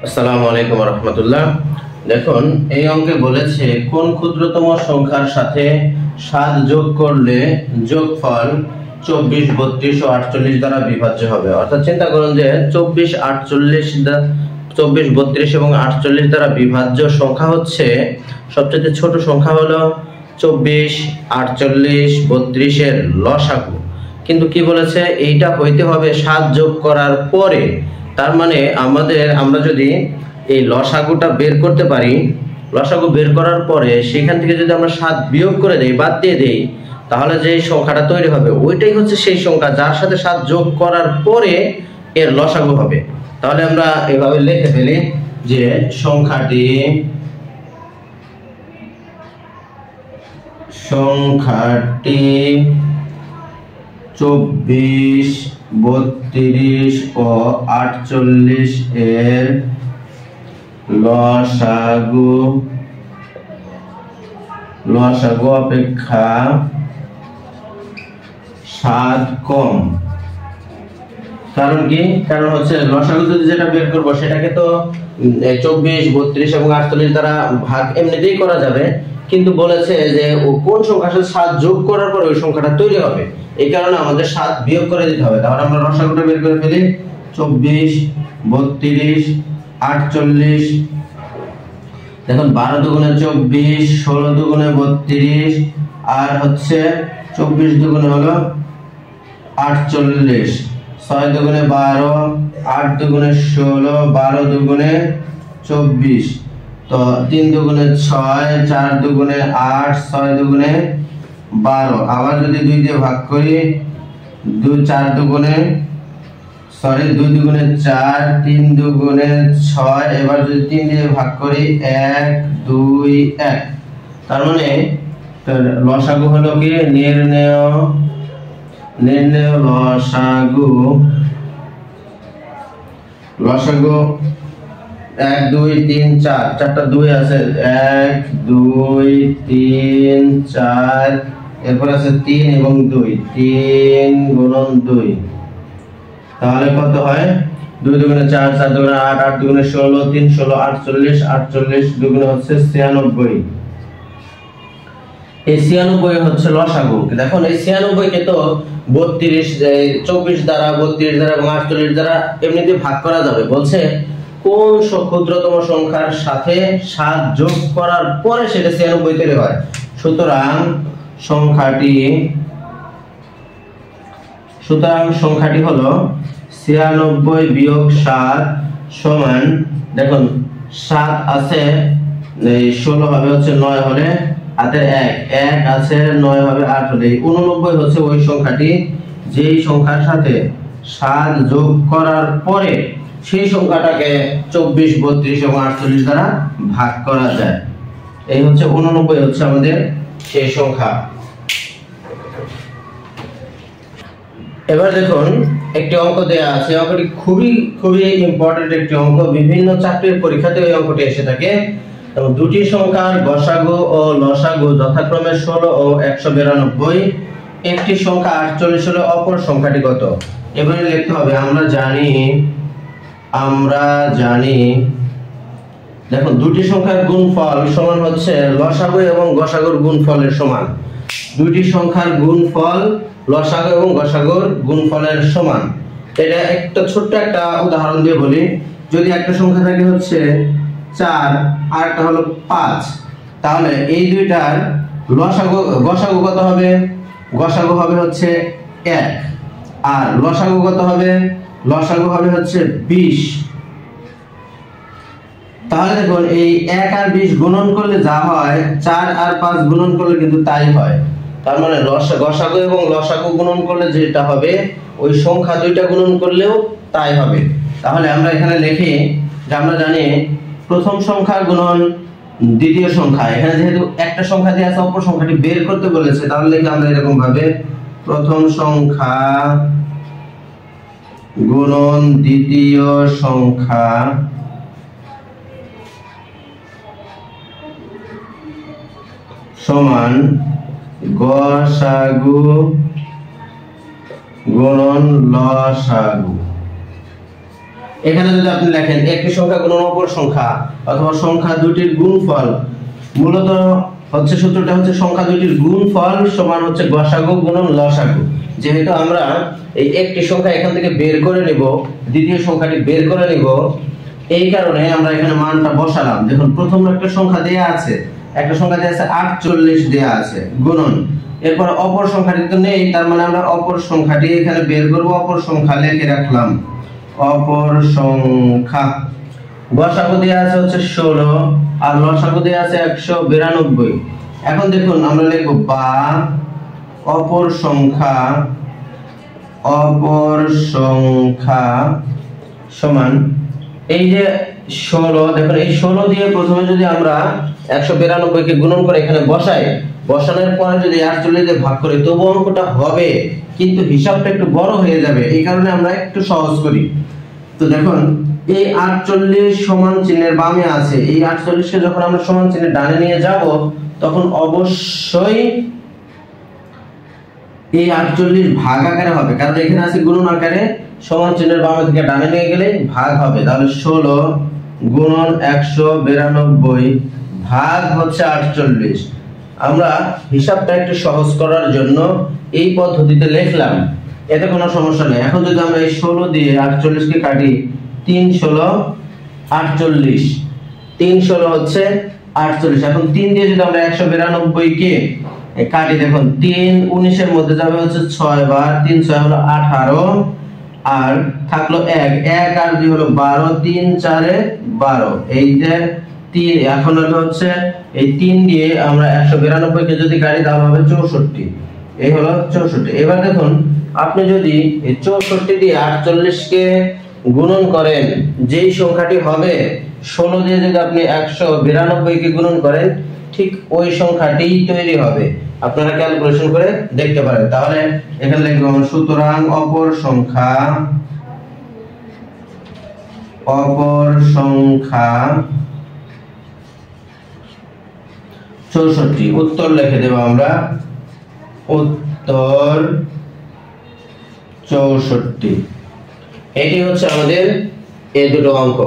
আসসালামু আলাইকুম রহমতুল্লাহ। দেখুন, এই অঙ্কে বলেছে কোন ক্ষুদ্রতম সংখ্যার সাথে 7 যোগ করলে যোগফল 24, 32 ও 48 দ্বারা বিভাজ্য হবে। অর্থাৎ চিন্তা করুন যে 24, 48 24, 32 এবং 48 দ্বারা বিভাজ্য সংখ্যা হচ্ছে, সবচেয়ে ছোট সংখ্যা হলো 24, 48, 32 এর লসাগু। কিন্তু কি বলেছে, এইটা হইতে হবে 7 যোগ করার পরে। তার মানে আমরা যদি এই লসাগুটা বের করতে পারি, লসাগু বের করার পরে সেখান থেকে যদি আমরা 7 বিয়োগ করে দেই, বাদ দিয়ে দেই, তাহলে যে সংখ্যাটা তৈরি হবে ওইটাই হচ্ছে সেই সংখ্যা যার সাথে 7 যোগ করার পরে এর লসাগু হবে। তাহলে আমরা এভাবে লিখে ফেলি যে সংখ্যাটি 24, 32 ও 48 এর লসাগু অপেক্ষা 7 কম। কারণ কি? কারণ হচ্ছে লসাগু যদি যেটা বের করবো সেটাকে তো 24, 32 এবং 48 দ্বারা ভাগ এমনিতেই করা যাবে, কিন্তু বলেছে যে ও কোন সংখ্যার সাথে 7 যোগ করার পরে ওই সংখ্যাটা তৈরি হবে, এই কারণে আমাদের 7 বিয়োগ করে দিতে হবে। তাহলে আমরা লসাগুটা বের করে ফেলি। 24, 32, 48। দেখুন 12 দুগুণে 24, 16 দুগুণে 32, আর হচ্ছে 24 দুগুণে হলো 48, 6 দুগুণে 12, 8 দুগুণে 16, 12 দুগুণে 24, তো 3 দুগুণে 6, 4 দুগুণে 8, 6 দুগুণে 12। আবার যদি 2 দিয়ে ভাগ করি, 2 দুগুণে 4, 3 দুগুণে 6। এবার যদি 3 দিয়ে ভাগ করি, 1, 2, 1। তার মানে লসাগু হলো কি, নির্ণেয় লসাগু 1, 2, 3, 4, 4টা 2 আছে, 1, 2, 3, 4, এরপর আছে 3 এবং 2, 3 গুণন 2। তাহলে কত হয়? 2 দুগুণে 4, 4 দুগুণে 8, 8 দুগুণে 16, 3 16, 48, 48 দুগুণে হচ্ছে 96। এই 96 হচ্ছে লসাগু। দেখুন এই 96 কে তো 24 দ্বারা, 32 দ্বারা এবং 48 দ্বারা এমনিতে ভাগ করা যাবে। বলছে কোন ক্ষুদ্রতম সংখ্যার সাথে 7 যোগ করার পরে সেটা 96 তৈরি হয়। সুতরাং সংখ্যাটি হলো 96 বিয়োগ 7 সমান, দেখুন 7 আছে, 16 হবে হচ্ছে 9 হলে, হাতের 1 আছে, 9 হবে 8 হলে, 89 হচ্ছে ওই সংখ্যাটি যেই সংখ্যার সাথে 7 যোগ করার পরে সেই সংখ্যাটাকে 24, 32 এবং 48 দ্বারা ভাগ করা যায়। এই হচ্ছে 89 হচ্ছে আমাদের সেই সংখ্যা। এবার দেখুন একটি অঙ্ক দেয়া আছে। অঙ্কটি খুবই ইম্পর্টেন্ট একটি অঙ্ক, বিভিন্ন চাকরির পরীক্ষাতে এই অঙ্কটি এসে থাকে। এবং দুটি সংখ্যার গসাগু ও লসাগু যথাক্রমে 16 ও 192। একটি সংখ্যা 48 হলে অপর সংখ্যাটি কত? এবারে লিখতে হবে। আমরা জানি দেখুন দুটি সংখ্যার গুণফল সমান হচ্ছে লসাগু এবং গসাগুর গুণফলের সমান। দুটি সংখ্যার গুণফল লসাগু এবং গসাগুর গুণফলের সমান। এটা একটা ছোট্ট একটা উদাহরণ দিয়ে বলি। যদি একটা সংখ্যা থাকে হচ্ছে 4 আর একটা হলো 5, তাহলে এই দুইটার গসাগু কত হবে? গসাগু হবে হচ্ছে 1, আর লসাগু কত হবে? লসাগু হবে হচ্ছে 20। তাহলে দেখুন এই 1 আর 20 গুণন করলে যা হয়, 4 আর 5 গুণন করলে কিন্তু তাই হয়। তার মানে গসাগু এবং লসাগু গুণন করলে যেটা হবে, ওই সংখ্যা দুইটা গুণন করলেও তাই হবে। তাহলে আমরা এখানে লিখি যে আমরা জানি প্রথম সংখ্যা গুণন দ্বিতীয় সংখ্যা। এখানে যেহেতু একটা সংখ্যা দিয়ে আছে, অপর সংখ্যাটি বের করতে বলেছে, তাহলে লিখি আমরা এরকম ভাবে, প্রথম সংখ্যা গুণন দ্বিতীয় সংখ্যা সমান গসাগু গুণন লসাগু। এখানে যদি আপনি লেখেন একটি সংখ্যা গুণন অপর সংখ্যা অথবা সংখ্যা দুটির গুণফল, মূলত হচ্ছে সূত্রটা হচ্ছে সংখ্যা দুটির গুণফল সমান হচ্ছে গসাগু গুণন লসাগু। যেহেতু আমরা এই একটি সংখ্যা এখান থেকে বের করে নিব, দ্বিতীয় সংখ্যাটি বের করে নিব, এই কারণে আমরা এখানে মানটা বসালাম। দেখুন প্রথম একটা সংখ্যা দেয়া আছে, 48 দেয়া আছে গুণন, এরপর অপর সংখ্যাটি তো নেই, তার মানে আমরা অপর সংখ্যাটি এখানে বের করব। অপর সংখ্যা লিখে রাখলাম, অপর সংখ্যা। গসাগু দেয়া আছে হচ্ছে 16 আর লসাগু দেয়া আছে 192। এখন দেখুন আমরা লিখব বা অপর সংখ্যা সমান এই যে 16, দেখুন এই 16 দিয়ে প্রথমে যদি আমরা 192 কে গুণন করে এখানে বসাই, বসানোর পরে যদি 48 দিয়ে ভাগ করি তবু অঙ্কটা হবে, কিন্তু হিসাবটা একটু বড় হয়ে যাবে। এই কারণে আমরা একটু সহজ করি। তো দেখুন এই 48 সমান চিহ্নের বামে আছে, এই 48 কে যখন আমরা সমান চিহ্নের ডানে নিয়ে যাব তখন অবশ্যই এই 48 ভাগ আকারে হবে, কারণ এখানে আছে গুণন আকারে। সমান চিহ্নের বামে থেকে ডানে নিয়ে গেলে ভাগ হবে, তাহলে 16 গুণন 192 ভাগ হচ্ছে 48। আমরা হিসাবটা একটু সহজ করার জন্য এই পদ্ধতিতে লিখলাম, এতে কোনো সমস্যা নেই। এখন যদি আমরা এই 16 দিয়ে 48 কে কাটি, 3 16 48, 3 16 হচ্ছে 48। এখন 3 দিয়ে যদি আমরা 192 কে কাটি, দেখুন 3 19 এর মধ্যে যাবে হচ্ছে 6 বার, 3 6 হলো 18 আর থাকলো 1 1 আর 2 হলো 12, 3 4 এ 12। এই যে 3 এখন হচ্ছে এই 3 দিয়ে আমরা 192 কে যদি কাটি তাহলে হবে 64। এই হলো 64। এবার দেখুন আপনি যদি এই 64 দিয়ে 48 কে গুণন করেন, যেই সংখ্যাটি হবে 16 দিয়ে যদি আপনি 192 কে গুণন করেন ঠিক ওই সংখ্যাটিই তৈরি হবে। আপনারা ক্যালকুলেশন করে দেখতে পারেন। তাহলে এখানে লিখব সুতরাং অপর সংখ্যা 64। উত্তর লিখে দেব আমরা, উত্তর 64। এটি হচ্ছে আমাদের এই দুটো অঙ্ক।